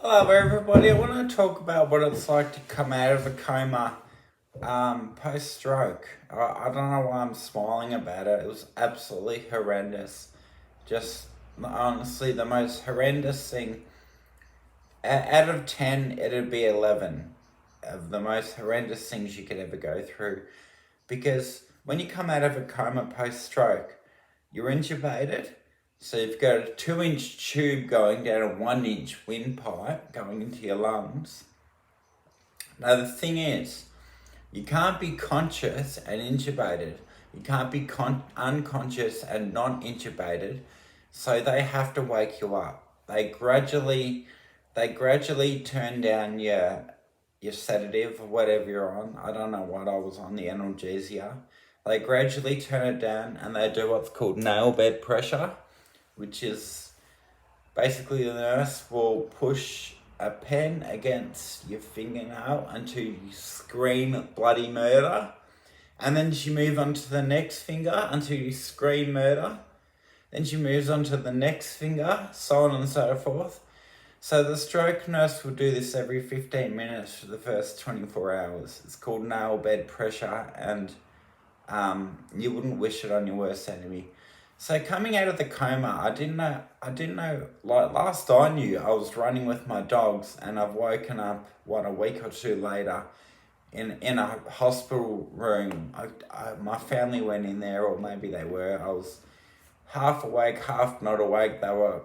Hello everybody, I want to talk about what it's like to come out of a coma post-stroke. I don't know why I'm smiling about it. It was absolutely horrendous. Just honestly the most horrendous thing. Out of 10, it'd be 11 of the most horrendous things you could ever go through. Because when you come out of a coma post-stroke, you're intubated. So you've got a 2-inch tube going down a 1-inch windpipe going into your lungs. Now the thing is, you can't be conscious and intubated. You can't be unconscious and non-intubated. So they have to wake you up. They gradually turn down your sedative or whatever you're on. I don't know what I was on, the analgesia. They gradually turn it down and they do what's called nail bed pressure, which is basically the nurse will push a pen against your fingernail until you scream bloody murder. And then she moves on to the next finger until you scream murder. Then she moves on to the next finger, so on and so forth. So the stroke nurse will do this every 15 minutes for the first 24 hours. It's called nail bed pressure, and you wouldn't wish it on your worst enemy. So coming out of the coma, I didn't know, like last I knew, I was running with my dogs and I've woken up, a week or two later in a hospital room. My family went in there, or maybe they were. I was half awake, half not awake. They were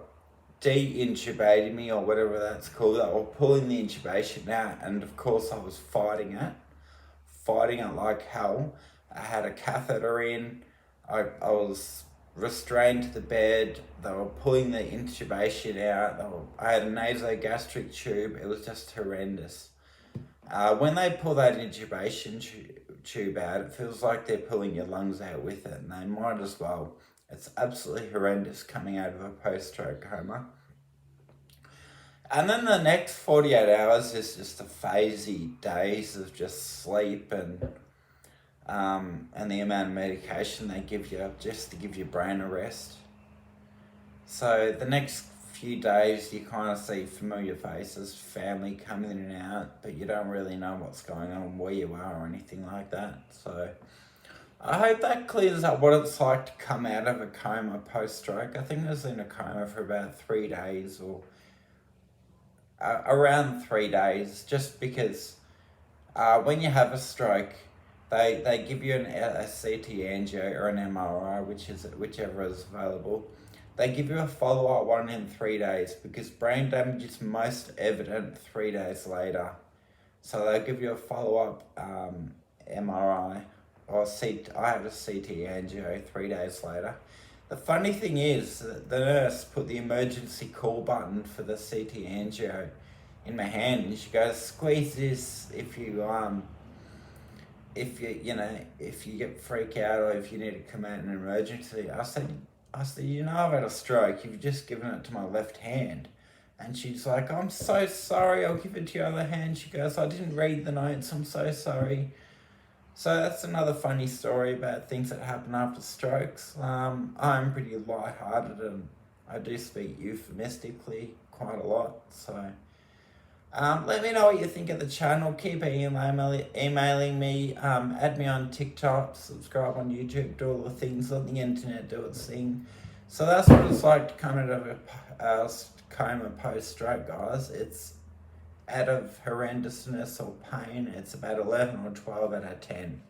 de-intubating me or whatever that's called. They were pulling the intubation out, and of course I was fighting it like hell. I had a catheter in. I was restrained to the bed. They were pulling the intubation out. I had a nasogastric tube. It was just horrendous. When they pull that intubation tube out, it feels like they're pulling your lungs out with it, and they might as well. It's absolutely horrendous coming out of a post-stroke coma. And then the next 48 hours is just a phasey days of just sleep and the amount of medication they give you just to give your brain a rest. So the next few days you kind of see familiar faces, family coming in and out, but you don't really know what's going on, where you are or anything like that. So I hope that clears up what it's like to come out of a coma post-stroke. I think I was in a coma for about 3 days, or around 3 days, just because when you have a stroke, they give you a CT angio or an MRI, whichever is available. They give you a follow-up one in 3 days because brain damage is most evident 3 days later. So they'll give you a follow-up MRI. I had a CT angio 3 days later. The funny thing is that the nurse put the emergency call button for the CT angio in my hand, and she goes, "Squeeze this if you get freak out or if you need to come out in an emergency." I said, I've had a stroke. You've just given it to my left hand. And she's like, "I'm so sorry. I'll give it to your other hand." She goes, "I didn't read the notes. I'm so sorry." So that's another funny story about things that happen after strokes. I'm pretty lighthearted and I do speak euphemistically quite a lot. So let me know what you think of the channel. Keep emailing me. Add me on TikTok. Subscribe on YouTube. Do all the things on the internet. Do its thing. So that's what it's like to come out of a coma post-stroke, guys. It's out of horrendousness or pain, it's about 11 or 12 out of 10.